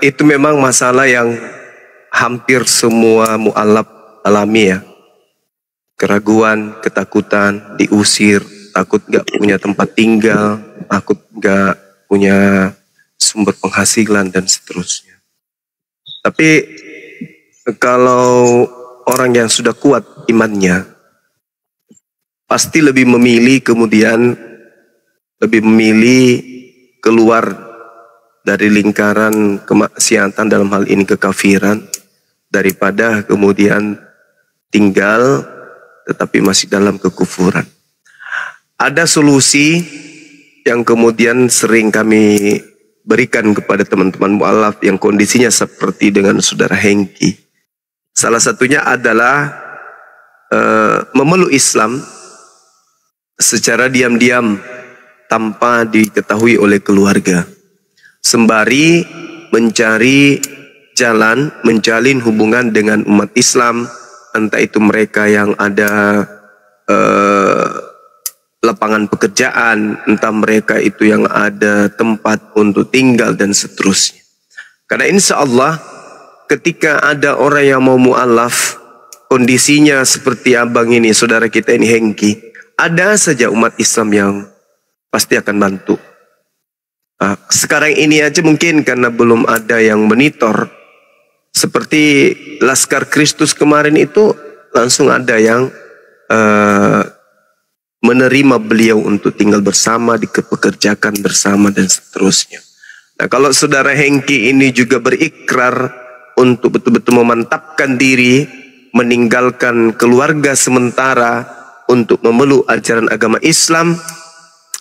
Itu memang masalah yang hampir semua mu'alaf alami ya. Keraguan, ketakutan, diusir, takut gak punya tempat tinggal, takut gak punya sumber penghasilan dan seterusnya. Tapi kalau orang yang sudah kuat imannya, pasti lebih memilih keluar dari lingkaran kemaksiatan, dalam hal ini kekafiran, daripada kemudian tinggal tetapi masih dalam kekufuran. Ada solusi yang kemudian sering kami berikan kepada teman-teman mu'alaf yang kondisinya seperti dengan saudara Hengki. Salah satunya adalah memeluk Islam secara diam-diam tanpa diketahui oleh keluarga, sembari mencari jalan menjalin hubungan dengan umat Islam, entah itu mereka yang ada lapangan pekerjaan, entah mereka itu yang ada tempat untuk tinggal dan seterusnya. Karena insya Allah ketika ada orang yang mau mu'alaf, kondisinya seperti abang ini, saudara kita ini Hengki, ada saja umat Islam yang pasti akan bantu. Sekarang ini aja mungkin karena belum ada yang monitor, seperti Laskar Kristus kemarin itu langsung ada yang menerima beliau untuk tinggal bersama, dipekerjakan bersama dan seterusnya. Nah, kalau saudara Hengki ini juga berikrar untuk betul-betul memantapkan diri, meninggalkan keluarga sementara untuk memeluk ajaran agama Islam,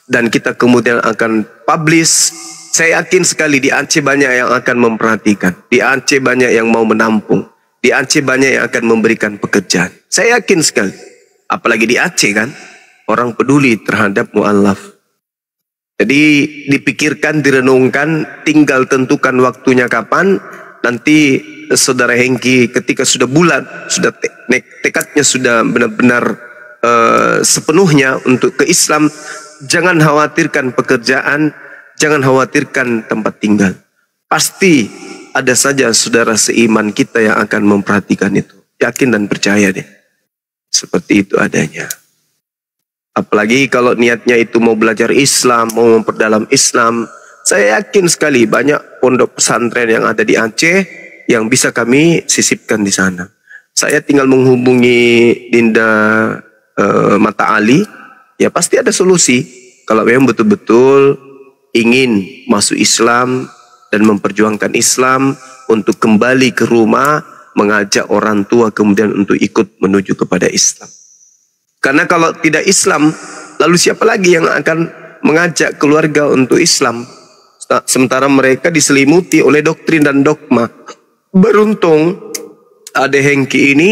dan kita kemudian akan publish, saya yakin sekali di Aceh banyak yang akan memperhatikan, di Aceh banyak yang mau menampung, di Aceh banyak yang akan memberikan pekerjaan. Saya yakin sekali, apalagi di Aceh kan, orang peduli terhadap mu'alaf. Jadi dipikirkan, direnungkan, tinggal tentukan waktunya kapan. Nanti saudara Hengki ketika sudah bulat, sudah tekadnya sudah benar-benar sepenuhnya untuk ke Islam, jangan khawatirkan pekerjaan, jangan khawatirkan tempat tinggal. Pasti ada saja saudara seiman kita yang akan memperhatikan itu. Yakin dan percaya deh. Seperti itu adanya. Apalagi kalau niatnya itu mau belajar Islam, mau memperdalam Islam, saya yakin sekali banyak pondok pesantren yang ada di Aceh yang bisa kami sisipkan di sana. Saya tinggal menghubungi Dinda Mata Ali, ya pasti ada solusi. Kalau memang betul-betul ingin masuk Islam dan memperjuangkan Islam untuk kembali ke rumah, mengajak orang tua kemudian untuk ikut menuju kepada Islam. Karena kalau tidak Islam, lalu siapa lagi yang akan mengajak keluarga untuk Islam? Sementara mereka diselimuti oleh doktrin dan dogma. Beruntung ada Hengki ini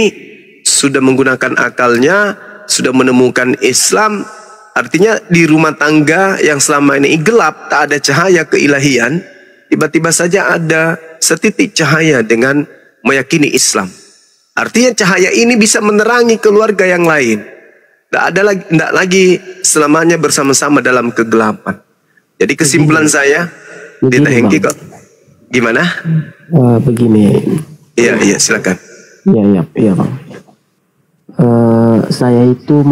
sudah menggunakan akalnya, sudah menemukan Islam. Artinya di rumah tangga yang selama ini gelap, tak ada cahaya keilahian, tiba-tiba saja ada setitik cahaya dengan meyakini Islam. Artinya cahaya ini bisa menerangi keluarga yang lain. Tidak lagi selamanya bersama-sama dalam kegelapan. Jadi kesimpulan saya, Dinda Hengki kok gimana? Begini. Iya silakan. Iya bang. Saya itu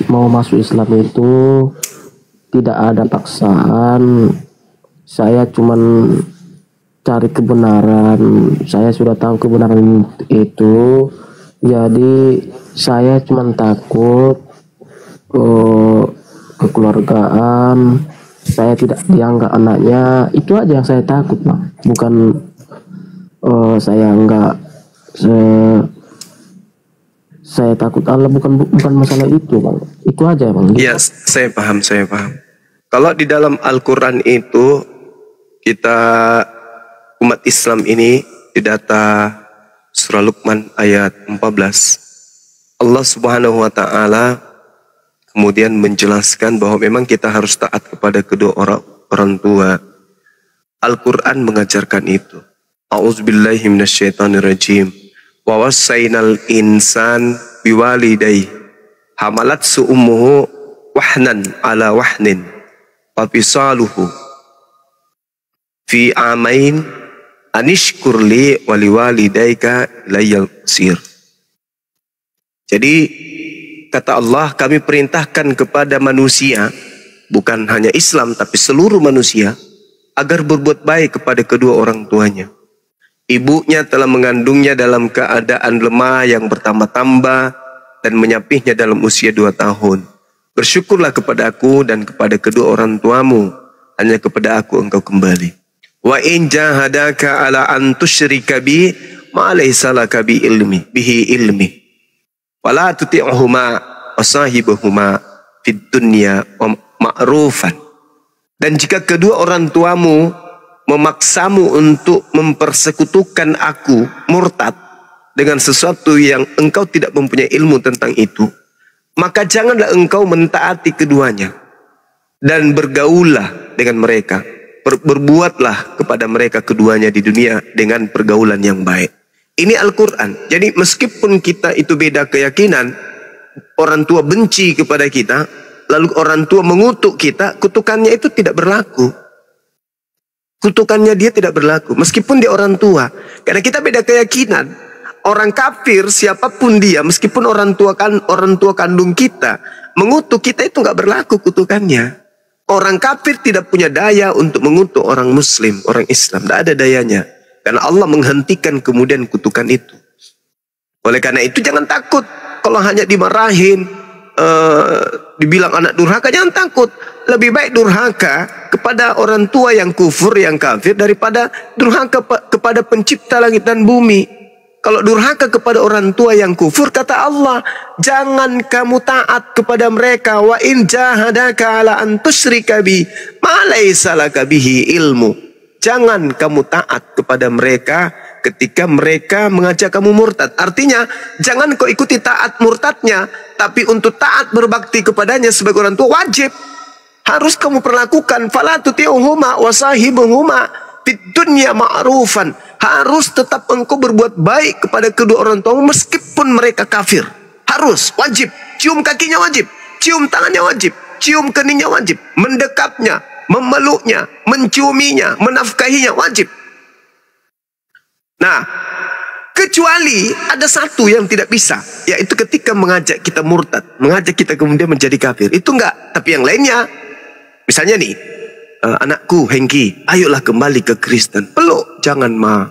mau masuk Islam itu tidak ada paksaan. Saya cuman cari kebenaran. Saya sudah tahu kebenaran itu. Jadi saya cuman takut kekeluargaan, saya tidak dianggap anaknya, itu aja yang saya takut bang. Bukan saya takut Allah, bukan masalah itu bang. Itu aja bang. Iya, saya paham. Kalau di dalam Al-Quran itu kita umat Islam ini didata surah Luqman ayat 14, Allah Subhanahu wa taala kemudian menjelaskan bahwa memang kita harus taat kepada kedua orang tua. Al-Quran mengajarkan itu. A'udzubillahi minasyaitonirrajim. Wa wassaynal insan biwalidayhi hamalathu ummuhu wahnan ala wahnin wa fisaluhu fi amain anishkurli wali walidaika ilayal sir. Jadi kata Allah, kami perintahkan kepada manusia, bukan hanya Islam tapi seluruh manusia, agar berbuat baik kepada kedua orang tuanya. Ibunya telah mengandungnya dalam keadaan lemah yang bertambah-tambah dan menyapihnya dalam usia 2 tahun. Bersyukurlah kepada aku dan kepada kedua orang tuamu, hanya kepada aku engkau kembali. Wa in jahadaka ala an tusyrika bi ma laysa laka bihi ilmi wala tuti'uhuma wasahibuhuma fid dunya ma'rufan. Dan jika kedua orang tuamu memaksamu untuk mempersekutukan aku, murtad, dengan sesuatu yang engkau tidak mempunyai ilmu tentang itu, maka janganlah engkau mentaati keduanya dan bergaullah dengan mereka. Berbuatlah kepada mereka keduanya di dunia dengan pergaulan yang baik. Ini Al-Quran. Jadi meskipun kita itu beda keyakinan, orang tua benci kepada kita, lalu orang tua mengutuk kita, kutukannya itu tidak berlaku. Kutukannya dia tidak berlaku, meskipun dia orang tua. Karena kita beda keyakinan. Orang kafir siapapun dia, meskipun orang tua kandung kita mengutuk kita, itu nggak berlaku kutukannya. Orang kafir tidak punya daya untuk mengutuk orang muslim, orang Islam. Tidak ada dayanya. Karena Allah menghentikan kemudian kutukan itu. Oleh karena itu jangan takut. Kalau hanya dimarahin, dibilang anak durhaka, jangan takut. Lebih baik durhaka kepada orang tua yang kufur, yang kafir, daripada durhaka kepada pencipta langit dan bumi. Kalau durhaka kepada orang tua yang kufur, kata Allah, jangan kamu taat kepada mereka. Wa in jahadaka ala an tusyrika bi ma laysa laka bihi ilmu. Jangan kamu taat kepada mereka ketika mereka mengajak kamu murtad. Artinya, jangan kau ikuti taat murtadnya, tapi untuk taat berbakti kepadanya sebagai orang tua wajib. Harus kamu perlakukan. Fala tuti'uhuma wasahibuhuma fid dunya ma'rufan. Harus tetap engkau berbuat baik kepada kedua orang tuamu meskipun mereka kafir. Harus, wajib. Cium kakinya wajib, cium tangannya wajib, cium keningnya wajib, mendekapnya, memeluknya, menciuminya, menafkahinya wajib. Nah, kecuali ada satu yang tidak bisa, yaitu ketika mengajak kita murtad, mengajak kita kemudian menjadi kafir. Itu enggak, tapi yang lainnya, misalnya nih, anakku Hengki, ayolah kembali ke Kristen. Peluk, jangan ma,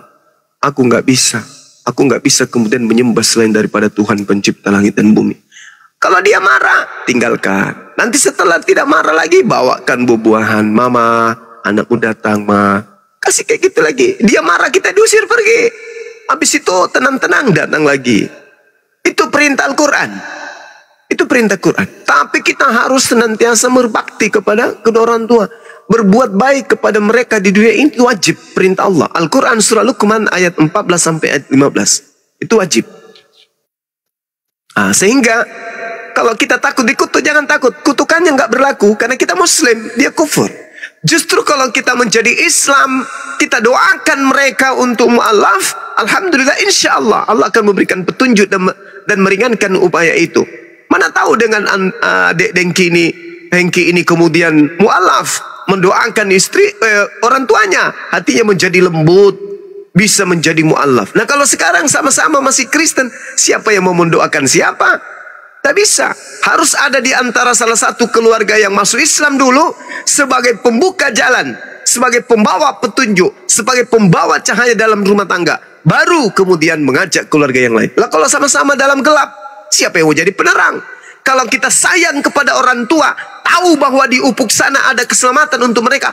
aku nggak bisa. Aku nggak bisa kemudian menyembah selain daripada Tuhan pencipta langit dan bumi. Kalau dia marah, tinggalkan. Nanti setelah tidak marah lagi, bawakan buah-buahan. Mama, anakmu datang ma. Kasih kayak gitu lagi. Dia marah, kita diusir pergi. Habis itu tenang-tenang datang lagi. Itu perintah Al-Quran. Itu perintah Quran. Tapi kita harus senantiasa berbakti kepada kedua orang tua. Berbuat baik kepada mereka di dunia ini wajib, perintah Allah. Al-Quran surah Luqman ayat 14 sampai ayat 15. Itu wajib. Sehingga kalau kita takut dikutuk, jangan takut. Kutukannya nggak berlaku karena kita muslim, dia kufur. Justru kalau kita menjadi Islam, kita doakan mereka untuk mu'alaf, alhamdulillah, insya Allah Allah akan memberikan petunjuk dan meringankan upaya itu. Mana tahu dengan adik Hengki ini kemudian mu'alaf, mendoakan istri, orang tuanya, hatinya menjadi lembut, bisa menjadi mu'alaf. Nah kalau sekarang sama-sama masih Kristen, siapa yang mau mendoakan siapa? Tak bisa. Harus ada di antara salah satu keluarga yang masuk Islam dulu sebagai pembuka jalan, sebagai pembawa petunjuk, sebagai pembawa cahaya dalam rumah tangga. Baru kemudian mengajak keluarga yang lain. Lah kalau sama-sama dalam gelap, siapa yang mau jadi penerang? Kalau kita sayang kepada orang tua, tahu bahwa di ufuk sana ada keselamatan untuk mereka,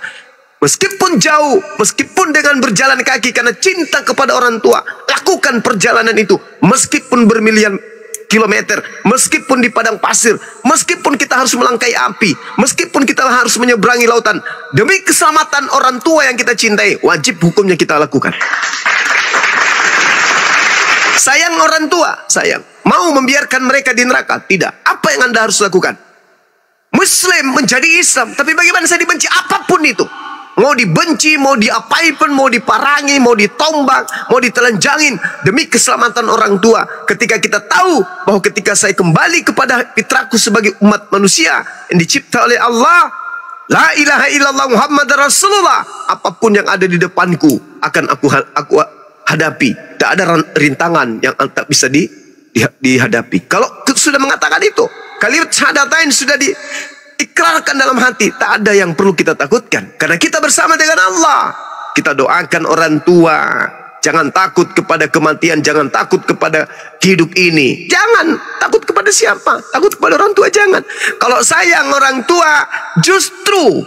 meskipun jauh, meskipun dengan berjalan kaki karena cinta kepada orang tua, lakukan perjalanan itu. Meskipun bermilion kilometer, meskipun di padang pasir, meskipun kita harus melangkai api, meskipun kita harus menyeberangi lautan, demi keselamatan orang tua yang kita cintai, wajib hukumnya kita lakukan. Sayang orang tua, sayang. Mau membiarkan mereka di neraka? Tidak. Apa yang Anda harus lakukan? Muslim menjadi Islam, tapi bagaimana saya dibenci? Apapun itu. Mau dibenci, mau diapain pun, mau diparangi, mau ditombak, mau ditelanjangin, demi keselamatan orang tua. Ketika kita tahu bahwa ketika saya kembali kepada fitrahku sebagai umat manusia yang dicipta oleh Allah, La ilaha illallah Muhammad Rasulullah. Apapun yang ada di depanku akan aku hadapi. Tak ada rintangan yang tak bisa dihadapi. Kalau sudah mengatakan itu, kalimat syahadatain sudah diikrarkan dalam hati, tak ada yang perlu kita takutkan. Karena kita bersama dengan Allah. Kita doakan orang tua. Jangan takut kepada kematian, jangan takut kepada hidup ini. Jangan takut kepada siapa? Takut kepada orang tua, jangan. Kalau sayang orang tua, justru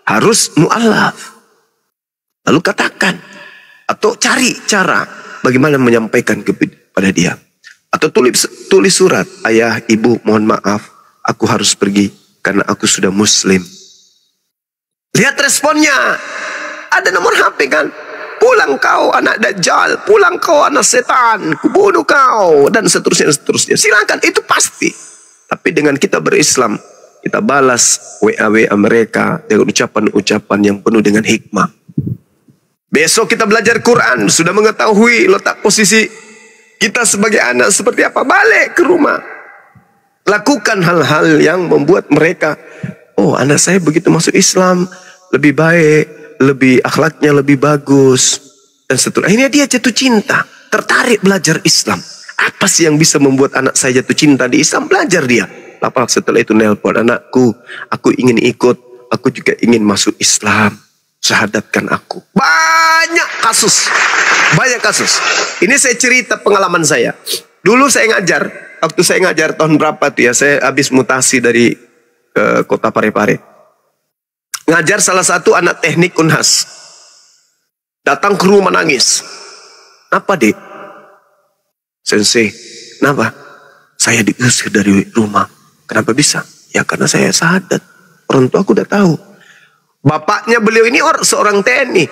harus mu'alaf. Lalu katakan, atau cari cara bagaimana menyampaikan kepada dia. Atau tulis surat, ayah, ibu, mohon maaf, aku harus pergi karena aku sudah muslim. Lihat responnya. Ada nomor HP kan? Pulang kau anak dajjal, pulang kau anak setan, kubunuh kau, dan seterusnya, seterusnya. Silakan, itu pasti. Tapi dengan kita berislam, kita balas WA-WA mereka dengan ucapan-ucapan yang penuh dengan hikmah. Besok kita belajar Quran, sudah mengetahui letak posisi kita sebagai anak seperti apa. Balik ke rumah. Lakukan hal-hal yang membuat mereka, oh anak saya begitu masuk Islam, lebih baik, lebih akhlaknya lebih bagus, dan seterusnya. Akhirnya dia jatuh cinta, tertarik belajar Islam. Apa sih yang bisa membuat anak saya jatuh cinta di Islam? Belajar dia. Lalu setelah itu nelpon, anakku, aku ingin ikut, aku juga ingin masuk Islam, syahadatkan aku. Banyak kasus, banyak kasus. Ini saya cerita pengalaman saya. Dulu saya ngajar, waktu saya ngajar tahun berapa tuh ya, saya habis mutasi dari kota Parepare. Ngajar salah satu anak teknik Unhas. Datang ke rumah nangis. Apa dek? Sensei, kenapa? Saya diusir dari rumah. Kenapa bisa? Ya karena saya syahadat. Orang tua aku udah tahu. Bapaknya beliau ini seorang TNI.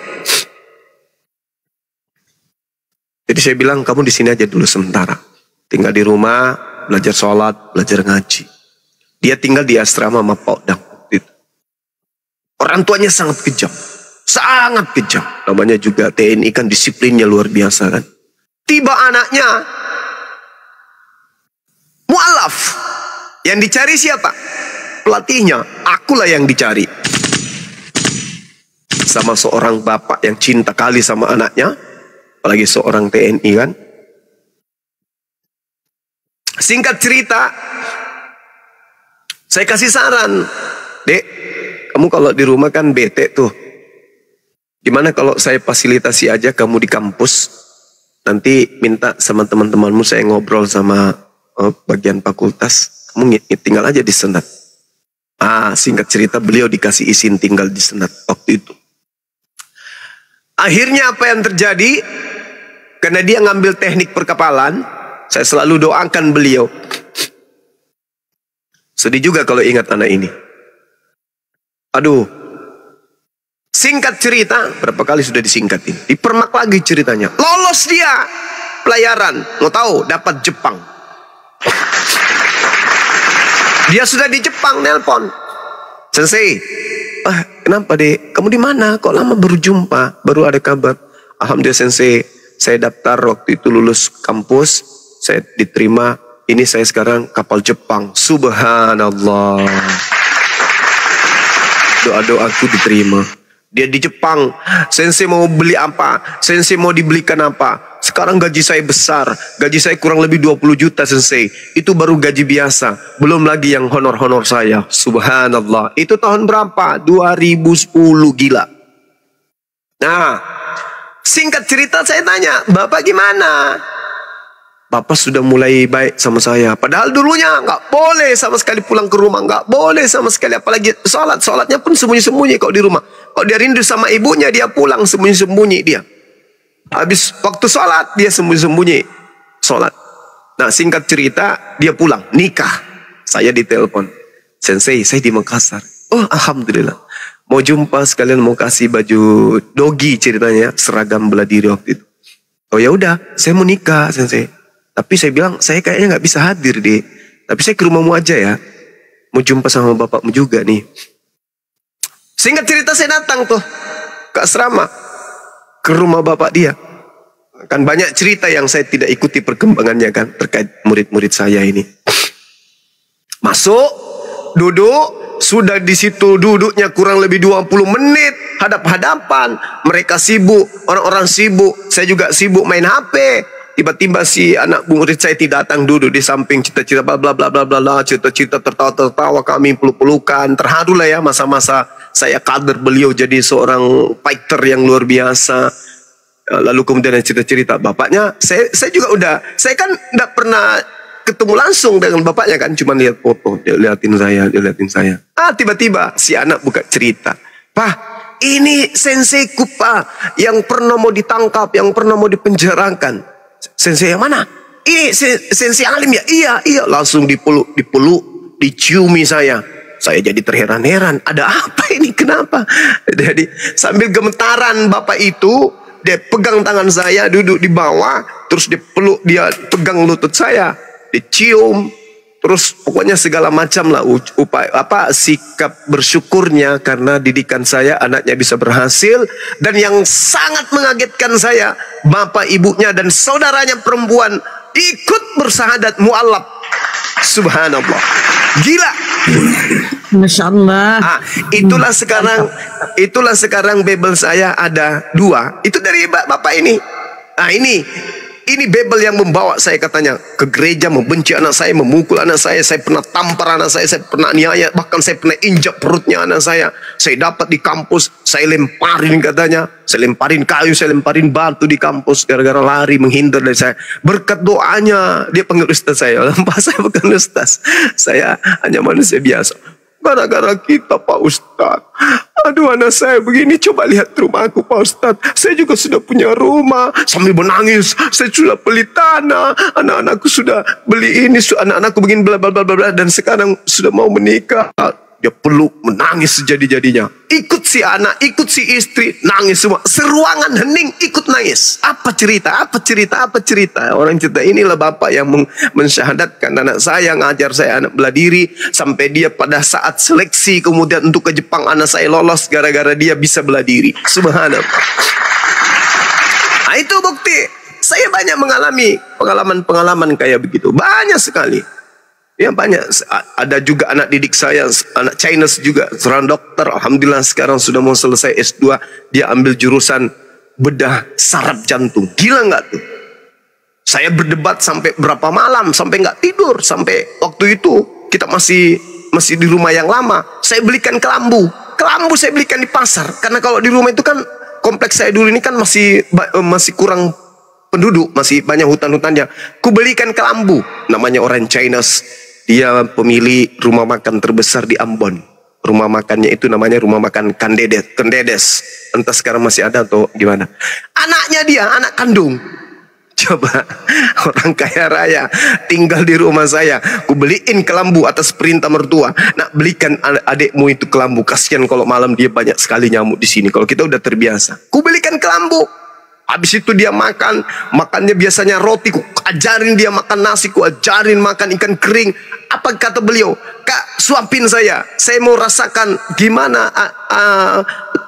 Jadi saya bilang, kamu di sini aja dulu sementara. Tinggal di rumah, belajar sholat, belajar ngaji. Dia tinggal di asrama Mapodang. Orang tuanya sangat kejam. Sangat kejam. Namanya juga TNI kan, disiplinnya luar biasa kan. Tiba anaknya mu'alaf. Yang dicari siapa? Pelatihnya. Akulah yang dicari. Sama seorang bapak yang cinta kali sama anaknya. Apalagi seorang TNI kan. Singkat cerita, saya kasih saran. Dek, kamu kalau di rumah kan bete tuh. Gimana kalau saya fasilitasi aja kamu di kampus. Nanti minta sama teman-temanmu saya ngobrol sama bagian fakultas. Kamu tinggal aja di Senat. Singkat cerita beliau dikasih izin tinggal di Senat waktu itu. Akhirnya apa yang terjadi? Karena dia ngambil teknik perkapalan. Saya selalu doakan beliau. Sedih juga kalau ingat anak ini. Aduh, singkat cerita, berapa kali sudah disingkatin. Dipermak lagi ceritanya. Lolos dia pelayaran. Mau tahu, dapat Jepang. Dia sudah di Jepang, nelpon. Sensei, kenapa dek? Kamu di mana? Kok lama baru jumpa? Baru ada kabar. Alhamdulillah sensei, saya daftar waktu itu lulus kampus. Saya diterima. Ini saya sekarang kapal Jepang. Subhanallah. Doa-doaku diterima. Dia di Jepang. Sensei mau beli apa? Sensei mau dibelikan apa? Sekarang gaji saya besar. Gaji saya kurang lebih 20 juta sensei. Itu baru gaji biasa. Belum lagi yang honor-honor saya. Subhanallah. Itu tahun berapa? 2010, gila. Nah, singkat cerita saya tanya, Bapak gimana? Bapak sudah mulai baik sama saya. Padahal dulunya nggak boleh sama sekali pulang ke rumah. Nggak boleh sama sekali. Apalagi sholat. Sholatnya pun sembunyi-sembunyi kalau di rumah. Kalau dia rindu sama ibunya, dia pulang sembunyi-sembunyi dia. Habis waktu sholat, dia sembunyi-sembunyi sholat. Nah singkat cerita, dia pulang. Nikah. Saya ditelepon. Sensei, saya di Makassar. Oh Alhamdulillah. Mau jumpa sekalian mau kasih baju dogi ceritanya. Seragam bela diri waktu itu. Oh ya udah, saya mau nikah sensei. Tapi saya bilang, saya kayaknya nggak bisa hadir deh. Tapi saya ke rumahmu aja ya. Mau jumpa sama bapakmu juga nih. Singkat cerita saya datang tuh ke asrama. Ke rumah bapak dia. Kan banyak cerita yang saya tidak ikuti perkembangannya kan. Terkait murid-murid saya ini. Masuk, duduk, sudah di situ duduknya kurang lebih 20 menit hadap-hadapan. Mereka sibuk, orang-orang sibuk, saya juga sibuk main HP. Tiba-tiba si anak murid saya tidak datang, duduk di samping, cerita-cerita bla bla bla bla bla, cerita-cerita, tertawa-tertawa, kami peluk-pelukan. Terharu lah ya masa-masa saya kader beliau jadi seorang fighter yang luar biasa. Lalu kemudian cerita-cerita bapaknya, saya juga saya kan tidak pernah ketemu langsung dengan bapaknya kan, cuma lihat foto, dia liatin saya. Tiba-tiba si anak buka cerita, "Pak, ini senseiku Pak, yang pernah mau ditangkap, yang pernah mau dipenjarakan." "Sensei yang mana?" "Ini sensei Alim ya?" Iya. Langsung dipeluk, diciumi saya. Saya jadi terheran-heran, ada apa ini, kenapa? Jadi sambil gemetaran bapak itu, dia pegang tangan saya, duduk di bawah, terus dia peluk, dia pegang lutut saya, dicium, terus pokoknya segala macam lah upaya sikap bersyukurnya karena didikan saya, anaknya bisa berhasil. Dan yang sangat mengagetkan saya, bapak ibunya dan saudaranya perempuan ikut bersahadat mu'alaf. Subhanallah, gila. Masya Allah. Itulah sekarang Bible saya ada 2. Itu dari bapak ini. Ini Bible yang membawa saya katanya ke gereja, membenci anak saya, memukul anak saya pernah tampar anak saya pernah aniaya, bahkan saya pernah injak perutnya anak saya. Saya dapat di kampus, saya lemparin katanya, saya lemparin kayu, saya lemparin batu di kampus gara-gara lari menghindar dari saya. Berkat doanya, dia panggil ustaz saya. Pak, saya bukan ustaz, saya hanya manusia biasa. Gara-gara kita Pak Ustaz, aduh anak saya begini, coba lihat rumahku Pak Ustaz, saya juga sudah punya rumah. Sambil menangis, saya sudah beli tanah, anak-anakku sudah beli ini, anak-anakku begini bla bla bla bla, dan sekarang sudah mau menikah. Dia peluk, menangis sejadi-jadinya. Ikut si anak, ikut si istri, nangis semua. Seruangan hening, ikut nangis. Apa cerita? Orang cerita, inilah bapak yang mensyahadatkan anak saya, ngajar saya anak bela diri, sampai dia pada saat seleksi kemudian untuk ke Jepang, anak saya lolos gara-gara dia bisa bela diri. Subhanallah. Nah, itu bukti. Saya banyak mengalami pengalaman-pengalaman kayak begitu. Banyak sekali. Ya banyak. Ada juga anak didik saya, anak Chinese juga, seorang dokter. Alhamdulillah sekarang sudah mau selesai S2. Dia ambil jurusan bedah saraf jantung. Gila nggak tuh? Saya berdebat sampai berapa malam, sampai nggak tidur. Sampai waktu itu kita masih di rumah yang lama. Saya belikan kelambu. Kelambu saya belikan di pasar. Karena kalau di rumah itu kan, kompleks saya dulu ini kan masih kurang penduduk, masih banyak hutan-hutannya. Kubelikan kelambu, namanya orang Chinese. Dia pemilik rumah makan terbesar di Ambon. Rumah makannya itu namanya rumah makan Kendedes. Entah sekarang masih ada atau gimana. Anaknya dia, anak kandung. Coba, orang kaya raya tinggal di rumah saya. Kubeliin kelambu atas perintah mertua. Nak, belikan adikmu itu kelambu. Kasihan kalau malam dia banyak sekali nyamuk di sini. Kalau kita udah terbiasa. Kubelikan kelambu. Habis itu dia makannya biasanya roti, ku ajarin dia makan nasi, ku ajarin makan ikan kering. Apa kata beliau? "Kak, suapin saya mau rasakan gimana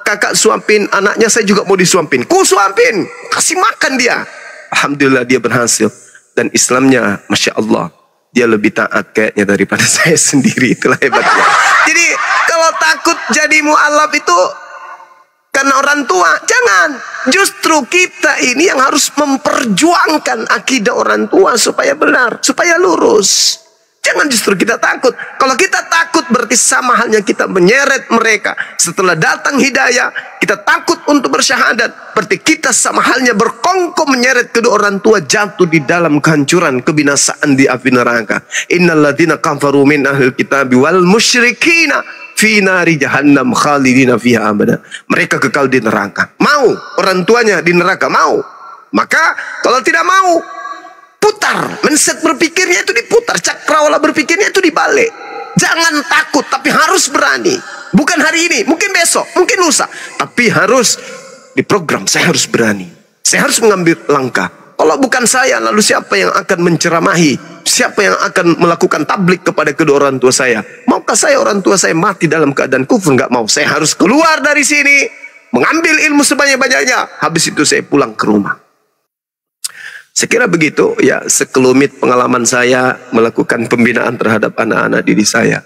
kakak suapin anaknya, saya juga mau disuapin." Ku suapin, kasih makan dia. Alhamdulillah dia berhasil. Dan Islamnya, Masya Allah, dia lebih taat kayaknya daripada saya sendiri. Itulah hebatnya. Jadi kalau takut jadi mu'alaf itu karena orang tua, jangan. Justru kita ini yang harus memperjuangkan akidah orang tua supaya benar, supaya lurus. Jangan justru kita takut. Kalau kita takut berarti sama halnya kita menyeret mereka. Setelah datang hidayah, kita takut untuk bersyahadat. Berarti kita sama halnya berkongkol menyeret kedua orang tua jatuh di dalam kehancuran, kebinasaan di api neraka. Innal ladzina kafaru min ahlil kitabi wal musyrikina fi nari jahannam khalidina fiha abada. Mereka kekal di neraka. Mau orang tuanya di neraka? Mau. Maka kalau tidak mau, putar. Mindset berpikirnya itu diputar. Cakrawala berpikirnya itu dibalik. Jangan takut, tapi harus berani. Bukan hari ini, mungkin besok, mungkin lusa. Tapi harus diprogram. Saya harus berani. Saya harus mengambil langkah. Kalau bukan saya, lalu siapa yang akan menceramahi? Siapa yang akan melakukan tablik kepada kedua orang tua saya? Maukah saya orang tua saya mati dalam keadaan kufur? Enggak mau. Saya harus keluar dari sini, mengambil ilmu sebanyak-banyaknya. Habis itu saya pulang ke rumah. Saya kira begitu ya, sekelumit pengalaman saya melakukan pembinaan terhadap anak-anak didik saya.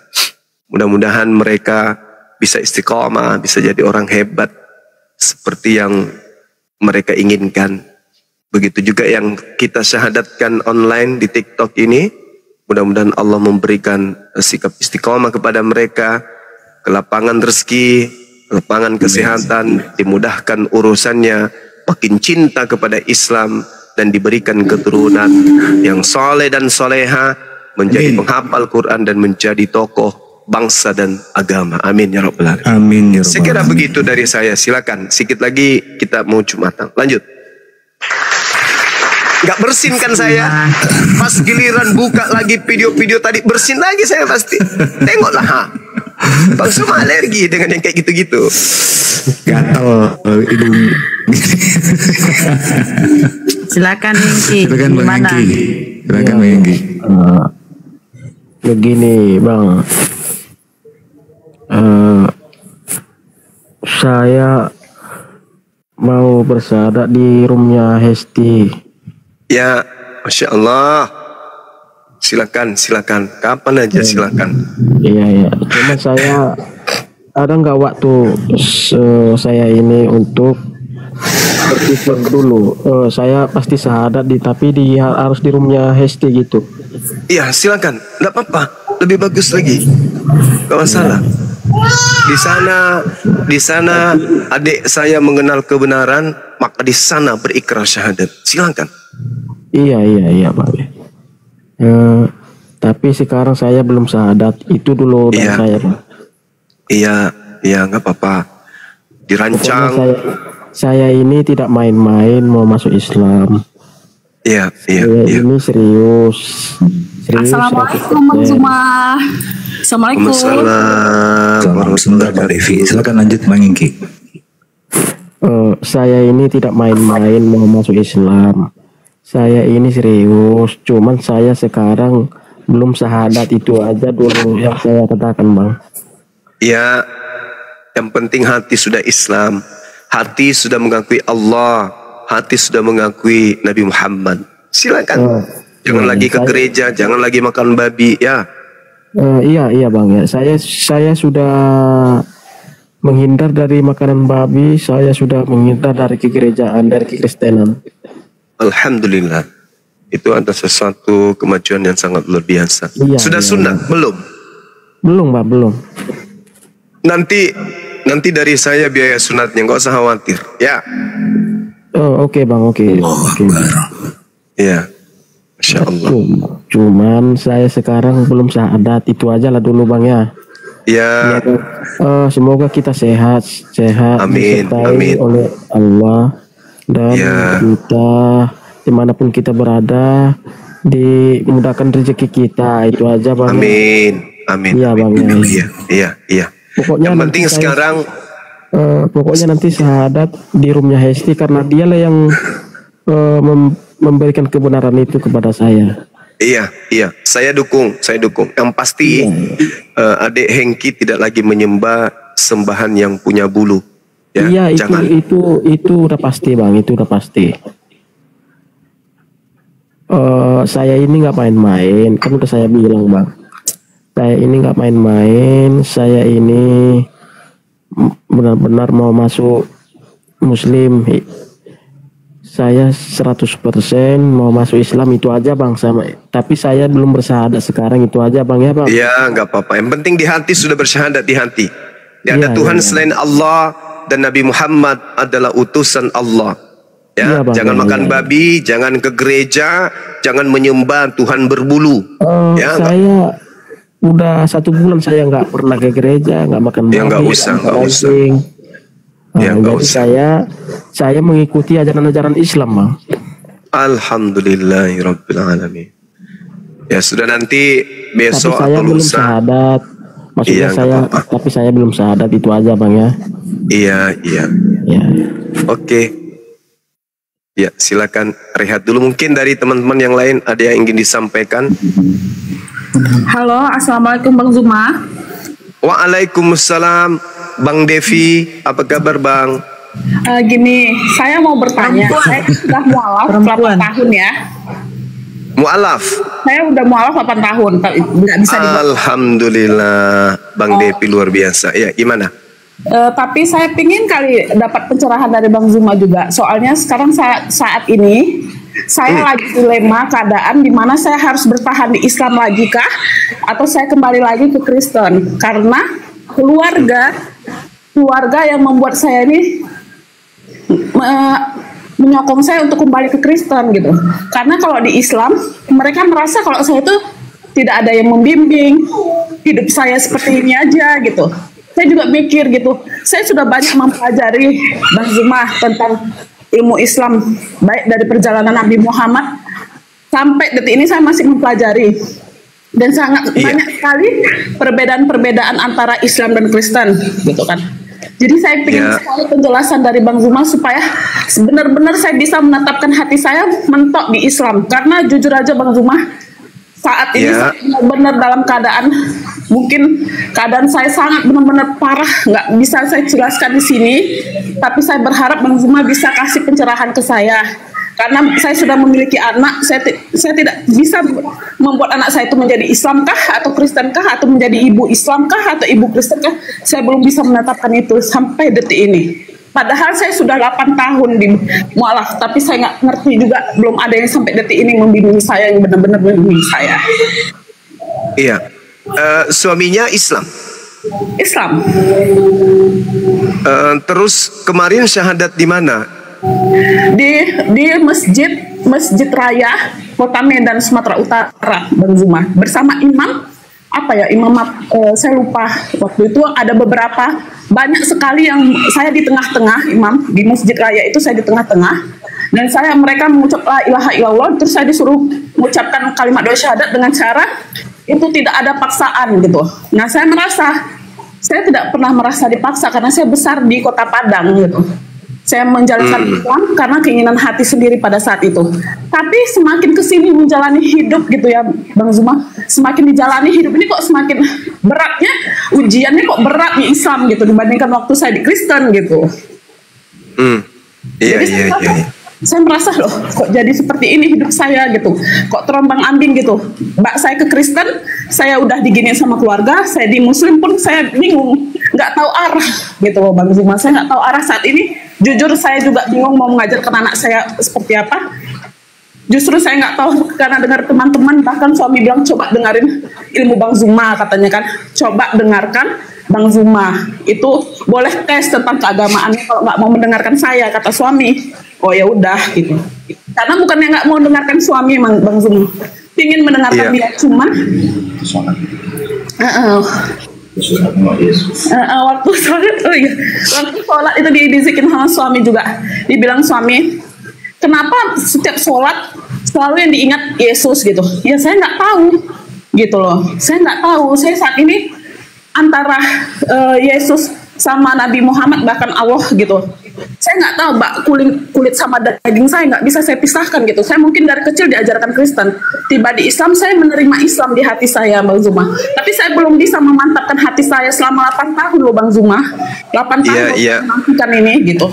Mudah-mudahan mereka bisa istiqomah, bisa jadi orang hebat seperti yang mereka inginkan. Begitu juga yang kita syahadatkan online di TikTok ini. Mudah-mudahan Allah memberikan sikap istiqomah kepada mereka, kelapangan rezeki, kelapangan kesehatan, dimudahkan urusannya, makin cinta kepada Islam, dan diberikan keturunan yang soleh dan soleha, menjadi penghafal Quran dan menjadi tokoh bangsa dan agama. Amin ya rabbal alamin. Amin ya rabbal Saya kira alamin. begitu dari saya. Silakan. Sedikit lagi kita mau Jumatan. Lanjut. Nggak bersin kan saya? Pas giliran buka lagi video-video tadi, bersin lagi saya pasti. Tengoklah. Ha. Bang semua alergi dengan yang kayak gitu-gitu. Gatal hidung. Silakan Hengki. Silakan Bang Gimana? Hengki. Silakan Bang Hengki. Begini Bang, saya mau bersyahadat di roomnya Hesti. Ya, Masya Allah. Silakan, silakan. Kapan aja silakan. Iya. Cuma saya ada nggak waktu saya ini untuk berpikir dulu. Saya pasti syahadat tapi harus di roomnya Hesti gitu. Iya, silakan. Nggak apa-apa. Lebih bagus lagi. Nggak masalah. Di sana adik saya mengenal kebenaran, maka di sana berikrar syahadat. Silakan. Iya Pak. Tapi sekarang saya belum syahadat. Itu dulu dan Iya. saya Pak. Iya, nggak apa-apa. Dirancang. Pokoknya saya ini tidak main-main mau masuk Islam. Iya. Saya ini serius. Assalamualaikum Bang Zuma. Assalamualaikum. Waalaikumsalam. Sebentar Pak Devi. Silakan lanjut Bang Hengki. Saya ini tidak main-main mau masuk Islam. Saya ini serius. Cuman saya sekarang belum syahadat, itu aja dulu yang saya katakan Bang. Ya, yang penting hati sudah Islam, hati sudah mengakui Allah, hati sudah mengakui Nabi Muhammad. Silakan. Jangan lagi ke gereja, jangan lagi makan babi, ya. Iya Bang ya. Saya sudah menghindar dari makanan babi. Saya sudah menghindar dari kegerejaan, dari kekristenan. Alhamdulillah. Itu ada sesuatu kemajuan yang sangat luar biasa. Iya, Sudah iya, sunnah? Belum? Belum Pak, belum. Nanti dari saya biaya sunatnya, nggak usah khawatir, ya. Oke Bang, oke. Ya, Masya Allah. Cuman saya sekarang belum syahadat, itu aja lah dulu Bang ya. Ya, Semoga kita sehat Amin, disertai amin. oleh Allah, dan Ya. kita dimanapun kita berada dimudahkan rezeki kita, itu aja Bang. amin, amin. Iya, Bang, amin. ya. Iya. Pokoknya Yang nanti penting saya- sekarang, Pokoknya nanti syahadat di roomnya Hesti, karena dialah yang memberikan kebenaran itu kepada saya. iya. Saya dukung. Yang pasti, adik Hengki tidak lagi menyembah sembahan yang punya bulu. Ya, Iya, jangan. itu udah pasti Bang, itu udah pasti. Saya ini nggak main-main, kan udah saya bilang Bang. Saya ini nggak main-main, saya ini benar-benar mau masuk Muslim. Saya 100% mau masuk Islam, itu aja Bang. Tapi saya belum bersyahadat sekarang, itu aja Bang ya Bang. Iya, nggak apa-apa. Yang penting di hati sudah bersyahadat di hati. Tidak ada Iya, Tuhan iya. selain Allah, dan Nabi Muhammad adalah utusan Allah. Ya, Iya, Bang, jangan iya, makan iya. babi, jangan ke gereja, jangan menyembah Tuhan berbulu. Ya, Saya udah 1 bulan saya nggak pernah ke gereja, nggak makan babi, Ya, nggak usah. daging. Ya, nggak Jadi usah. saya mengikuti ajaran-ajaran Islam Bang. Alhamdulillahirabbil alamin. Ya sudah, nanti Tapi besok saya atau belum lusa. syahadat. Maksudnya Iya, nggak saya, apa-apa. tapi saya belum syahadat, itu aja Bang ya. Iya. Ya. Oke. Ya, silakan rehat dulu. Mungkin dari teman-teman yang lain ada yang ingin disampaikan. Halo, Assalamualaikum Bang Zuma. Waalaikumsalam, Bang Devi. Apa kabar, Bang? Gini, saya mau bertanya. Saya sudah mualaf berapa Perempuan. tahun ya? Mu'alaf. Saya udah mualaf 8 tahun, tapi nggak bisa dibuat. Alhamdulillah, Bang Depi luar biasa. Ya, gimana? Tapi saya pingin kali dapat pencerahan dari Bang Zuma juga. Soalnya sekarang saat ini saya lagi dilema keadaan di mana saya harus bertahan di Islam lagi kah, atau saya kembali lagi ke Kristen, karena keluarga yang membuat saya ini menyokong saya untuk kembali ke Kristen gitu. Karena kalau di Islam mereka merasa kalau saya itu tidak ada yang membimbing, hidup saya seperti ini aja gitu. Saya juga mikir gitu, saya sudah banyak mempelajari Bang Zuma tentang ilmu Islam, baik dari perjalanan Nabi Muhammad sampai detik ini saya masih mempelajari, dan sangat banyak sekali perbedaan-perbedaan antara Islam dan Kristen gitu kan. Jadi saya ingin sekali penjelasan dari Bang Zuma supaya benar-benar saya bisa menetapkan hati saya mentok di Islam, karena jujur aja Bang Zuma, saat ini saya benar-benar dalam keadaan, mungkin keadaan saya sangat benar-benar parah, nggak bisa saya jelaskan di sini. Tapi saya berharap Bang Zuma bisa kasih pencerahan ke saya, karena saya sudah memiliki anak. Saya tidak bisa membuat anak saya itu menjadi Islam kah atau Kristen kah, atau menjadi ibu Islam kah atau ibu Kristen kah. Saya belum bisa menetapkan itu sampai detik ini. Padahal saya sudah 8 tahun di mualaf, tapi saya nggak ngerti juga, belum ada yang sampai detik ini membimbing saya, yang benar-benar membimbing saya. Iya. Suaminya Islam. Islam. Terus kemarin syahadat di mana? Di Masjid Raya Kota Medan, Sumatera Utara, Bang Zuma, bersama imam saya lupa. Waktu itu ada banyak sekali yang saya di tengah-tengah, imam di Masjid Raya itu saya di tengah-tengah, dan mereka mengucap la ilaha illallah, terus saya disuruh mengucapkan kalimat doa syahadat dengan cara itu tidak ada paksaan gitu. Nah, saya tidak pernah merasa dipaksa, karena saya besar di Kota Padang gitu. Saya menjalankan Islam karena keinginan hati sendiri pada saat itu. Tapi semakin kesini menjalani hidup gitu ya Bang Zuma, semakin dijalani hidup ini kok semakin beratnya, ujiannya kok berat di Islam gitu dibandingkan waktu saya di Kristen gitu. Jadi saya merasa loh, kok jadi seperti ini hidup saya gitu, kok terombang ambing gitu. Mbak saya ke Kristen, saya udah diginiin sama keluarga, saya di Muslim pun saya bingung, nggak tahu arah gitu loh Bang Zuma. Saya nggak tahu arah saat ini. Jujur saya juga bingung mau mengajarkan anak saya seperti apa. Justru saya nggak tahu, karena dengar teman-teman, bahkan suami bilang coba dengerin ilmu Bang Zuma, katanya kan, coba dengarkan Bang Zuma, itu boleh tes tentang keagamaannya kalau nggak mau mendengarkan saya, kata suami. Oh ya udah gitu. Karena bukannya nggak mau dengarkan suami Bang Zuma, ingin mendengarkan dia, cuman waktu sholat itu dibisikin sama suami juga. Dibilang suami, kenapa setiap sholat selalu yang diingat Yesus gitu? Ya saya nggak tahu gitu loh. Saya nggak tahu. Saya saat ini antara Yesus sama Nabi Muhammad, bahkan Allah gitu. Saya nggak tahu, Mbak, kulit sama daging saya nggak bisa saya pisahkan gitu. Saya mungkin dari kecil diajarkan Kristen, tiba di Islam, saya menerima Islam di hati saya, Bang Zuma. Tapi saya belum bisa memantapkan hati saya selama 8 tahun loh, Bang Zuma. 8 tahun menantikan ini gitu.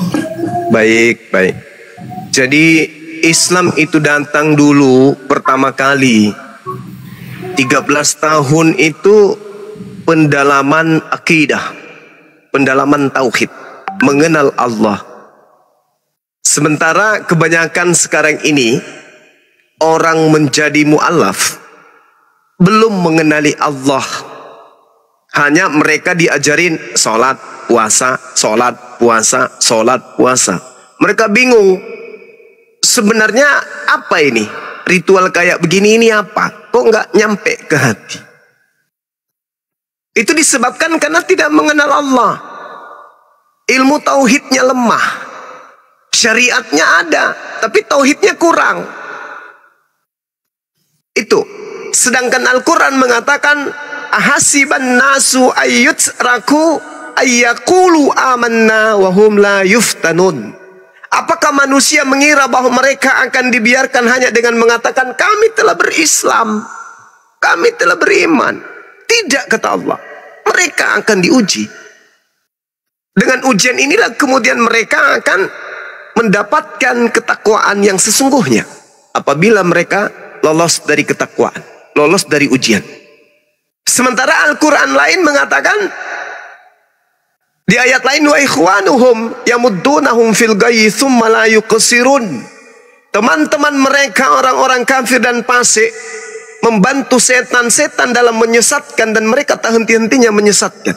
Baik. Jadi Islam itu datang dulu pertama kali 13 tahun itu pendalaman akidah, pendalaman tauhid, mengenal Allah. Sementara kebanyakan sekarang ini orang menjadi mu'alaf belum mengenali Allah. Hanya mereka diajarin sholat, puasa, sholat, puasa, sholat, puasa. Mereka bingung, sebenarnya apa ini? Ritual kayak begini ini apa? Kok nggak nyampe ke hati? Itu disebabkan karena tidak mengenal Allah. Ilmu tauhidnya lemah. Syariatnya ada, tapi tauhidnya kurang. Itu. Sedangkan Al-Quran mengatakan, ahasiban nasu ayyutraku ayyakulu amanna wahum la yuftanun. Apakah manusia mengira bahwa mereka akan dibiarkan hanya dengan mengatakan kami telah berislam, kami telah beriman? Tidak, kata Allah. Mereka akan diuji. Dengan ujian inilah kemudian mereka akan mendapatkan ketakwaan yang sesungguhnya. Apabila mereka lolos dari ketakwaan, lolos dari ujian. Sementara Al-Quran lain mengatakan di ayat lain, wa ikhwanuhum yamuddunahum fil ghayyi tsumma la yuqsirun. Teman-teman mereka orang-orang kafir dan fasik membantu setan-setan dalam menyesatkan, dan mereka tak henti-hentinya menyesatkan.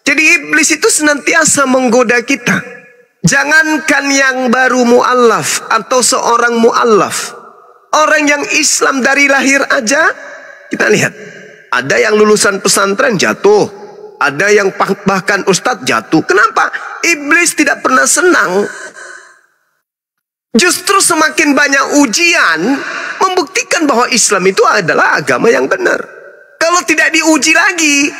Jadi iblis itu senantiasa menggoda kita. Jangankan yang baru mu'allaf atau seorang mu'allaf, orang yang Islam dari lahir aja, kita lihat, ada yang lulusan pesantren jatuh, ada yang bahkan ustadz jatuh. Kenapa? Iblis tidak pernah senang. Justru semakin banyak ujian membuktikan bahwa Islam itu adalah agama yang benar. Kalau tidak diuji lagi,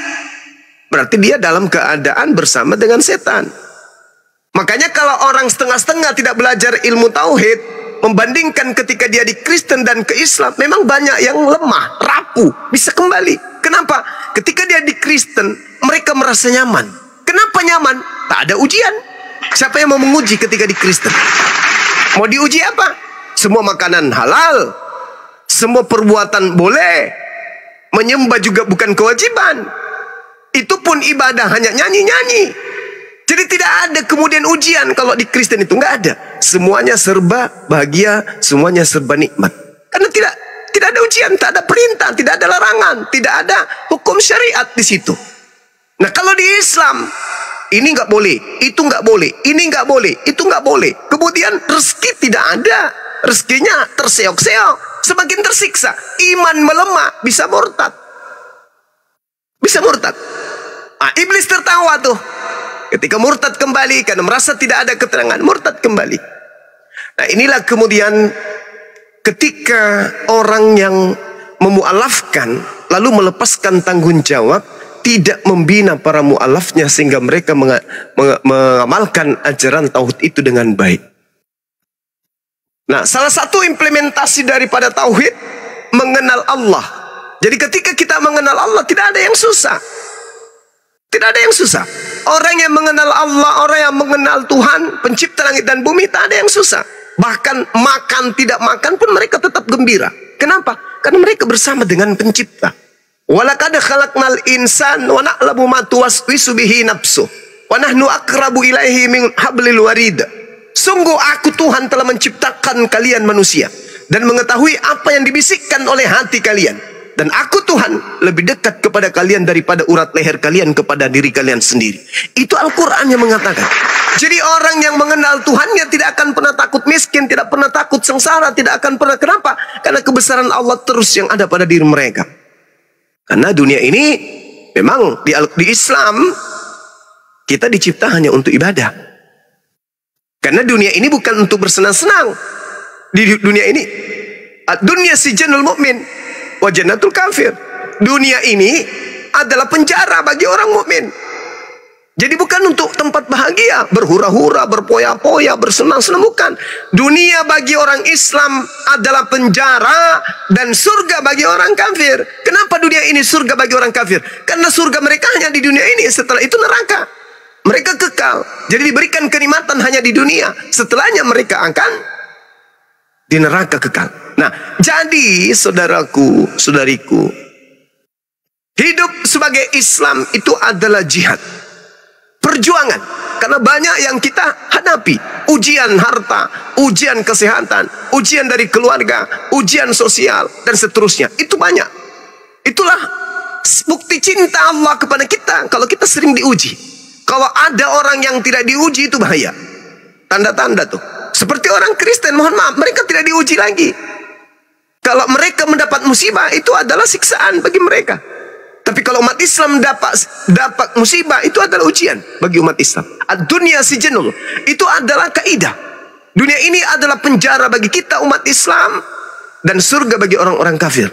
berarti dia dalam keadaan bersama dengan setan. Makanya kalau orang setengah-setengah tidak belajar ilmu tauhid, membandingkan ketika dia di Kristen dan ke Islam, memang banyak yang lemah, rapuh, bisa kembali. Kenapa? Ketika dia di Kristen, mereka merasa nyaman. Kenapa nyaman? Tak ada ujian. Siapa yang mau menguji ketika di Kristen? Mau diuji apa? Semua makanan halal, semua perbuatan boleh, menyembah juga bukan kewajiban. Itu pun ibadah, hanya nyanyi-nyanyi. Jadi tidak ada kemudian ujian kalau di Kristen itu, nggak ada. Semuanya serba bahagia, semuanya serba nikmat. Karena tidak ada ujian, tak ada perintah, tidak ada larangan, tidak ada hukum syariat di situ. Nah kalau di Islam, ini nggak boleh, itu nggak boleh, ini nggak boleh, itu nggak boleh. Kemudian rezeki tidak ada, rezekinya terseok-seok, semakin tersiksa. Iman melemah, bisa murtad, bisa murtad. Nah, iblis tertawa tuh. Ketika murtad kembali, karena merasa tidak ada keterangan, murtad kembali. Nah inilah kemudian ketika orang yang memu'alafkan, lalu melepaskan tanggung jawab, tidak membina para mu'alafnya sehingga mereka mengamalkan ajaran tauhid itu dengan baik. Nah salah satu implementasi daripada tauhid, mengenal Allah. Jadi ketika kita mengenal Allah, tidak ada yang susah. Tidak ada yang susah. Orang yang mengenal Allah, orang yang mengenal Tuhan, pencipta langit dan bumi, tak ada yang susah. Bahkan makan tidak makan pun mereka tetap gembira. Kenapa? Karena mereka bersama dengan pencipta. Walaqad khalaqnal insan wa na'lamu ma tuwaswisu bihi nafsuh wa nahnu aqrabu ilaihi min hablil warid. Sungguh aku Tuhan telah menciptakan kalian manusia dan mengetahui apa yang dibisikkan oleh hati kalian. Dan aku Tuhan lebih dekat kepada kalian daripada urat leher kalian kepada diri kalian sendiri. Itu Al-Quran yang mengatakan. Jadi orang yang mengenal Tuhannya tidak akan pernah takut miskin, tidak pernah takut sengsara, tidak akan pernah. Kenapa? Karena kebesaran Allah terus yang ada pada diri mereka. Karena dunia ini memang di Islam kita dicipta hanya untuk ibadah. Karena dunia ini bukan untuk bersenang-senang. Di dunia ini, dunia sijanul mukmin wa jannatul kafir. Dunia ini adalah penjara bagi orang mukmin. Jadi bukan untuk tempat bahagia, berhura-hura, berpoya-poya, bersenang-senang, bukan. Dunia bagi orang Islam adalah penjara dan surga bagi orang kafir. Kenapa dunia ini surga bagi orang kafir? Karena surga mereka hanya di dunia ini, setelah itu neraka. Mereka kekal. Jadi diberikan kenikmatan hanya di dunia. Setelahnya mereka akan di neraka kekal. Nah, jadi saudaraku, saudariku, hidup sebagai Islam itu adalah jihad, perjuangan. Karena banyak yang kita hadapi, ujian harta, ujian kesehatan, ujian dari keluarga, ujian sosial, dan seterusnya. Itu banyak. Itulah bukti cinta Allah kepada kita kalau kita sering diuji. Kalau ada orang yang tidak diuji, itu bahaya. Tanda-tanda tuh. Seperti orang Kristen, mohon maaf, mereka tidak diuji lagi. Kalau mereka mendapat musibah, itu adalah siksaan bagi mereka. Tapi kalau umat Islam dapat musibah, itu adalah ujian bagi umat Islam. Dunia sijanul, itu adalah kaidah. Dunia ini adalah penjara bagi kita umat Islam dan surga bagi orang-orang kafir.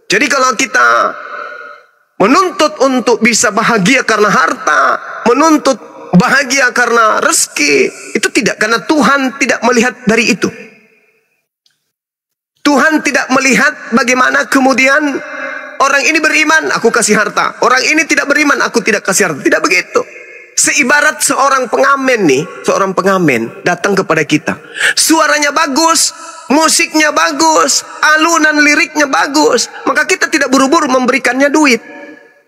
Jadi kalau kita menuntut untuk bisa bahagia karena harta, menuntut bahagia karena rezeki, itu tidak, karena Tuhan tidak melihat dari itu. Tuhan tidak melihat bagaimana kemudian orang ini beriman, aku kasih harta. Orang ini tidak beriman, aku tidak kasih harta. Tidak begitu. Seibarat seorang pengamen nih, seorang pengamen datang kepada kita. Suaranya bagus, musiknya bagus, alunan liriknya bagus. Maka kita tidak buru-buru memberikannya duit.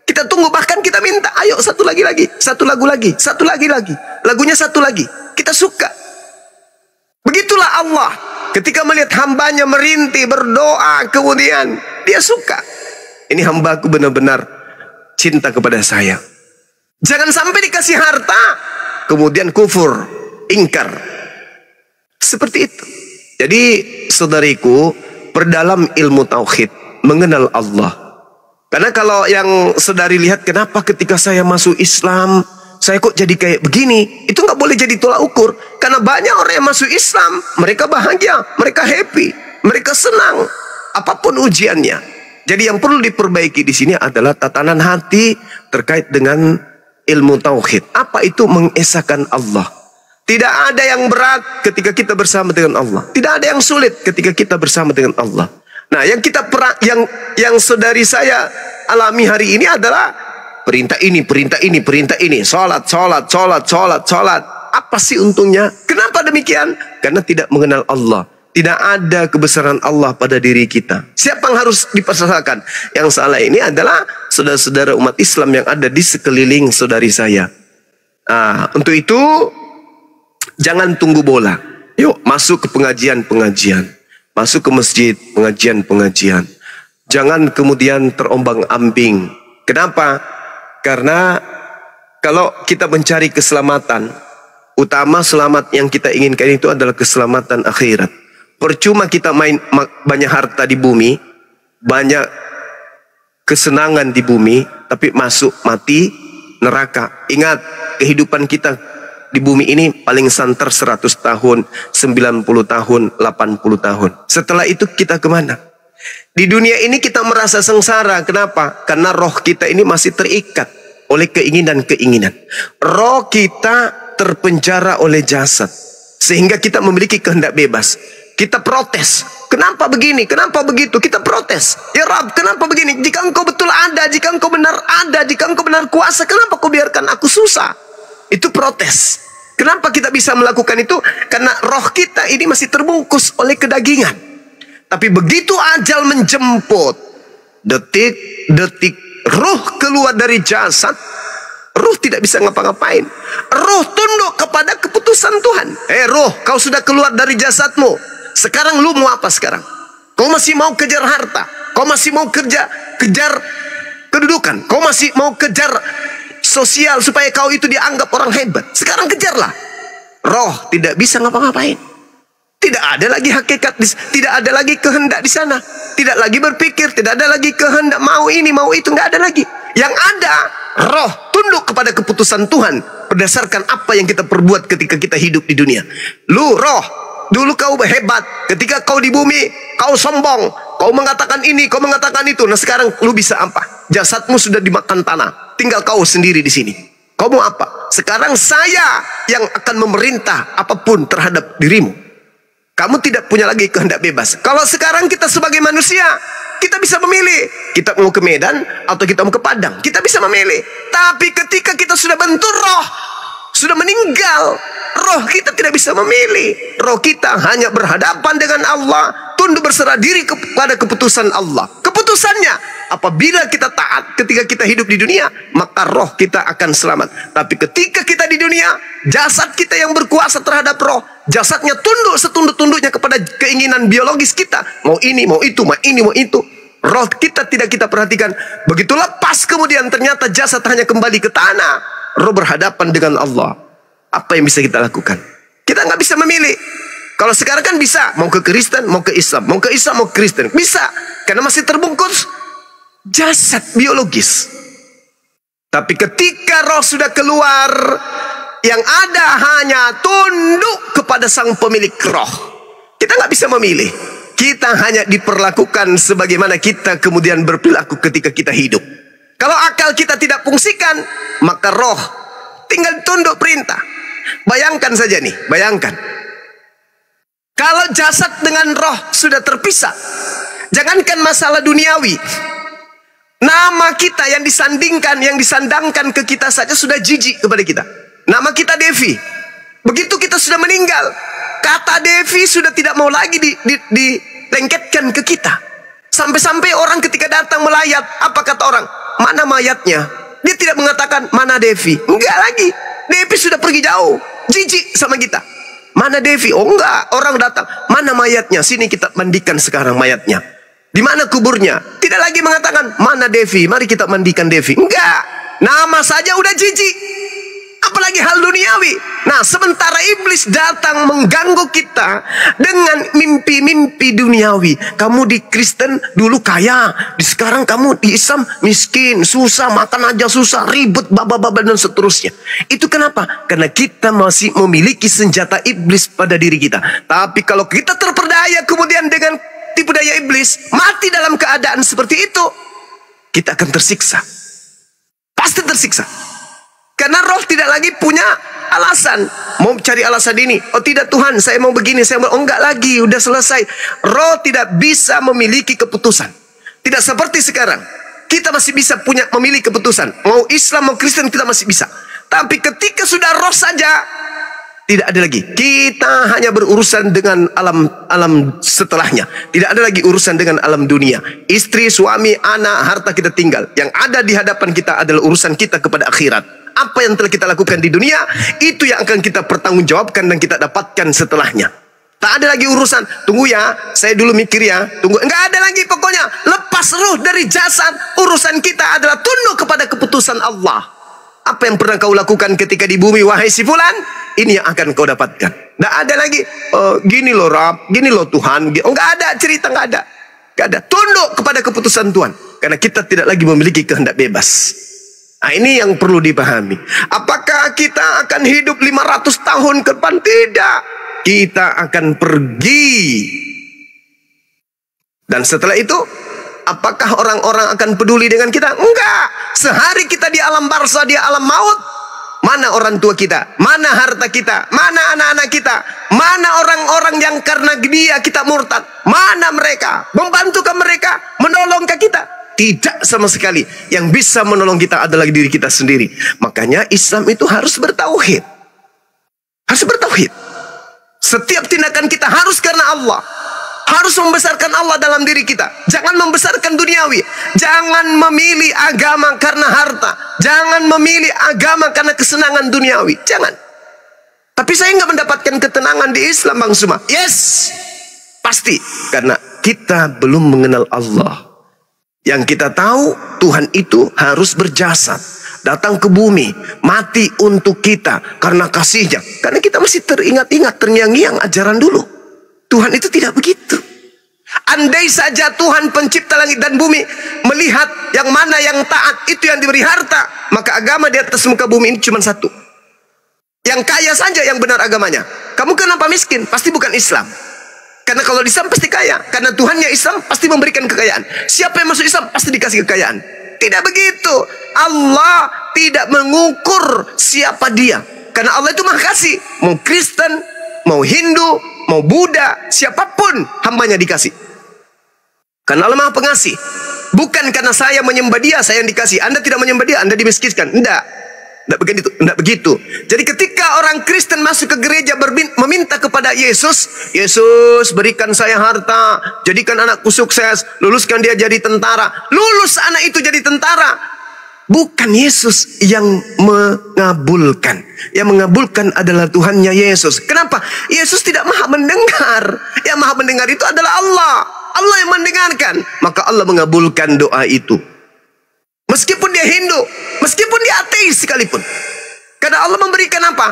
Kita tunggu, bahkan kita minta, ayo satu lagi, satu lagu lagi, satu lagi. Lagunya satu lagi. Kita suka. Begitulah Allah. Ketika melihat hambanya merintih, berdoa, kemudian dia suka. Ini hambaku benar-benar cinta kepada saya. Jangan sampai dikasih harta, kemudian kufur, ingkar. Seperti itu. Jadi saudariku, perdalam ilmu tauhid, mengenal Allah. Karena kalau yang saudari lihat, kenapa ketika saya masuk Islam, saya kok jadi kayak begini, itu nggak boleh jadi tolak ukur. Karena banyak orang yang masuk Islam, mereka bahagia, mereka happy, mereka senang, apapun ujiannya. Jadi yang perlu diperbaiki di sini adalah tatanan hati terkait dengan ilmu tauhid. Apa itu mengesahkan Allah? Tidak ada yang berat ketika kita bersama dengan Allah. Tidak ada yang sulit ketika kita bersama dengan Allah. Nah, yang saudari saya alami hari ini adalah perintah ini. Salat. Apa sih untungnya? Kenapa demikian? Karena tidak mengenal Allah. Tidak ada kebesaran Allah pada diri kita. Siapa yang harus dipersalahkan? Yang salah ini adalah saudara-saudara umat Islam yang ada di sekeliling saudari saya. Untuk itu, jangan tunggu bola. Yuk, masuk ke pengajian-pengajian. Masuk ke masjid, pengajian-pengajian. Jangan kemudian terombang-ambing. Kenapa? Karena kalau kita mencari keselamatan, utama selamat yang kita inginkan itu adalah keselamatan akhirat. Percuma kita main banyak harta di bumi, banyak kesenangan di bumi, tapi masuk mati neraka. Ingat, kehidupan kita di bumi ini paling santer 100 tahun, 90 tahun, 80 tahun. Setelah itu kita kemana? Di dunia ini kita merasa sengsara. Kenapa? Karena roh kita ini masih terikat oleh keinginan-keinginan. Roh kita terpenjara oleh jasad, sehingga kita memiliki kehendak bebas. Kita protes. Kenapa begini? Kenapa begitu? Kita protes. Ya Rabb, kenapa begini? Jika engkau betul ada, jika engkau benar ada, jika engkau benar kuasa, kenapa kau biarkan aku susah? Itu protes. Kenapa kita bisa melakukan itu? Karena roh kita ini masih terbungkus oleh kedagingan. Tapi begitu ajal menjemput, detik-detik roh keluar dari jasad, roh tidak bisa ngapa-ngapain. Roh tunduk kepada keputusan Tuhan. Roh, kau sudah keluar dari jasadmu. Sekarang lu mau apa sekarang? Kau masih mau kejar harta? Kau masih mau kejar kedudukan? Kau masih mau kejar sosial supaya kau itu dianggap orang hebat? Sekarang kejarlah. Roh tidak bisa ngapa-ngapain. Tidak ada lagi hakikat, tidak ada lagi kehendak di sana. Tidak lagi berpikir, tidak ada lagi kehendak mau ini, mau itu, nggak ada lagi. Yang ada, roh tunduk kepada keputusan Tuhan berdasarkan apa yang kita perbuat ketika kita hidup di dunia. Lu roh, dulu kau hebat, ketika kau di bumi, kau sombong, kau mengatakan ini, kau mengatakan itu. Nah sekarang lu bisa apa? Jasadmu sudah dimakan tanah, tinggal kau sendiri di sini. Kau mau apa? Sekarang saya yang akan memerintah apapun terhadap dirimu. Kamu tidak punya lagi kehendak bebas. Kalau sekarang kita sebagai manusia, kita bisa memilih. Kita mau ke Medan atau kita mau ke Padang. Kita bisa memilih. Tapi ketika kita sudah bentur roh, sudah meninggal, roh kita tidak bisa memilih. Roh kita hanya berhadapan dengan Allah, tunduk berserah diri kepada keputusan Allah. Keputusannya, apabila kita taat ketika kita hidup di dunia, maka roh kita akan selamat. Tapi ketika kita di dunia, jasad kita yang berkuasa terhadap roh, jasadnya tunduk setunduk-tunduknya kepada keinginan biologis kita. Mau ini, mau itu, mau ini, mau itu. Roh kita tidak kita perhatikan. Begitu lepas kemudian ternyata jasad hanya kembali ke tanah. Roh berhadapan dengan Allah. Apa yang bisa kita lakukan? Kita nggak bisa memilih. Kalau sekarang kan bisa, mau ke Kristen, mau ke Islam, mau ke Islam, mau ke Kristen, bisa, karena masih terbungkus jasad biologis. Tapi ketika roh sudah keluar, yang ada hanya tunduk kepada sang pemilik roh. Kita nggak bisa memilih. Kita hanya diperlakukan sebagaimana kita kemudian berperilaku ketika kita hidup. Kalau akal kita tidak fungsikan, maka roh tinggal tunduk perintah. Bayangkan saja nih, bayangkan. Kalau jasad dengan roh sudah terpisah, jangankan masalah duniawi, Nama kita yang disandingkan, yang disandangkan ke kita saja sudah jijik kepada kita. Nama kita Devi. Begitu kita sudah meninggal, kata Devi sudah tidak mau lagi dilengketkan ke kita. Sampai-sampai orang ketika datang melayat, apa kata orang? Mana mayatnya? Dia tidak mengatakan mana Devi. Enggak lagi. Devi sudah pergi jauh. Jijik sama kita. Mana Devi? Oh enggak. Orang datang. Mana mayatnya? Sini kita mandikan sekarang mayatnya. Di mana kuburnya? Tidak lagi mengatakan mana Devi. Mari kita mandikan Devi. Enggak. Nama saja udah jijik. Apalagi hal duniawi. Nah, sementara iblis datang mengganggu kita dengan mimpi-mimpi duniawi. Kamu di Kristen dulu kaya, sekarang kamu di Islam miskin, susah, makan aja susah, ribet, baba-baba dan seterusnya. Itu kenapa? Karena kita masih memiliki senjata iblis pada diri kita. Tapi kalau kita terperdaya kemudian dengan tipu daya iblis, mati dalam keadaan seperti itu, kita akan tersiksa. Pasti tersiksa. Karena roh tidak lagi punya alasan. Mau cari alasan ini. Oh tidak Tuhan, saya mau begini. Oh enggak lagi, udah selesai. Roh tidak bisa memiliki keputusan. Tidak seperti sekarang. Kita masih bisa memilih keputusan. Mau Islam, mau Kristen, kita masih bisa. Tapi ketika sudah roh saja, tidak ada lagi. Kita hanya berurusan dengan alam setelahnya. Tidak ada lagi urusan dengan alam dunia. Istri, suami, anak, harta kita tinggal. Yang ada di hadapan kita adalah urusan kita kepada akhirat. Apa yang telah kita lakukan di dunia, itu yang akan kita pertanggungjawabkan dan kita dapatkan setelahnya. Tak ada lagi urusan, tunggu ya, saya dulu mikir ya, tunggu. Enggak ada lagi pokoknya. Lepas ruh dari jasad, urusan kita adalah tunduk kepada keputusan Allah. Apa yang pernah kau lakukan ketika di bumi, wahai si fulan, ini yang akan kau dapatkan. Enggak ada lagi, gini loh Rab, gini loh Tuhan. Enggak ada cerita, enggak ada. Enggak ada, tunduk kepada keputusan Tuhan. Karena kita tidak lagi memiliki kehendak bebas. Nah, ini yang perlu dipahami. Apakah kita akan hidup 500 tahun ke depan? Tidak. Kita akan pergi. Dan setelah itu, apakah orang-orang akan peduli dengan kita? Enggak. Sehari kita di alam barzah, di alam maut, mana orang tua kita? Mana harta kita? Mana anak-anak kita? Mana orang-orang yang karena dia kita murtad? Mana mereka? Membantukah mereka? Menolongkah kita? Tidak sama sekali. Yang bisa menolong kita adalah diri kita sendiri. Makanya Islam itu harus bertauhid. Harus bertauhid. Setiap tindakan kita harus karena Allah. Harus membesarkan Allah dalam diri kita. Jangan membesarkan duniawi. Jangan memilih agama karena harta. Jangan memilih agama karena kesenangan duniawi. Jangan. Tapi saya nggak mendapatkan ketenangan di Islam, Bang Suma. Yes. Pasti. Karena kita belum mengenal Allah. Yang kita tahu Tuhan itu harus berjasad, datang ke bumi, mati untuk kita karena kasihnya. Karena kita masih teringat-ingat, terngiang-ngiang ajaran dulu. Tuhan itu tidak begitu. Andai saja Tuhan pencipta langit dan bumi melihat yang mana yang taat, itu yang diberi harta, maka agama di atas muka bumi ini cuma satu. Yang kaya saja yang benar agamanya. Kamu kenapa miskin? Pasti bukan Islam. Karena kalau di Islam pasti kaya. Karena Tuhannya Islam pasti memberikan kekayaan. Siapa yang masuk Islam pasti dikasih kekayaan. Tidak begitu. Allah tidak mengukur siapa dia. Karena Allah itu maha kasih. Mau Kristen, mau Hindu, mau Buddha, siapapun hambanya dikasih. Karena Allah maha pengasih. Bukan karena saya menyembah dia, saya yang dikasih. Anda tidak menyembah dia, Anda dimiskinkan. Tidak begitu. Jadi ketika orang Kristen masuk ke gereja meminta kepada Yesus, Yesus berikan saya harta, jadikan anakku sukses, luluskan dia jadi tentara. Lulus anak itu jadi tentara. Bukan Yesus yang mengabulkan. Yang mengabulkan adalah Tuhannya Yesus. Kenapa? Yesus tidak maha mendengar. Yang maha mendengar itu adalah Allah. Allah yang mendengarkan. Maka Allah mengabulkan doa itu. Meskipun dia Hindu, meskipun dia ateis sekalipun. Karena Allah memberikan apa?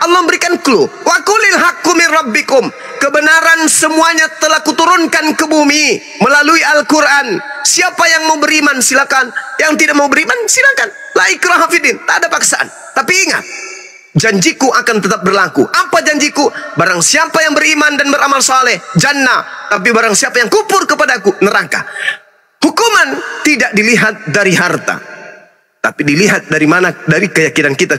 Allah memberikan clue. Wa qulil haqqu min rabbikum. Kebenaran semuanya telah kuturunkan ke bumi melalui Al-Quran. Siapa yang mau beriman silakan. Yang tidak mau beriman silakan. La ikraha fiddin. Tak ada paksaan. Tapi ingat, janjiku akan tetap berlaku. Apa janjiku? Barang siapa yang beriman dan beramal saleh, jannah. Tapi barang siapa yang kufur kepadaku, neraka. Hukuman tidak dilihat dari harta, tapi dilihat dari mana? Dari keyakinan kita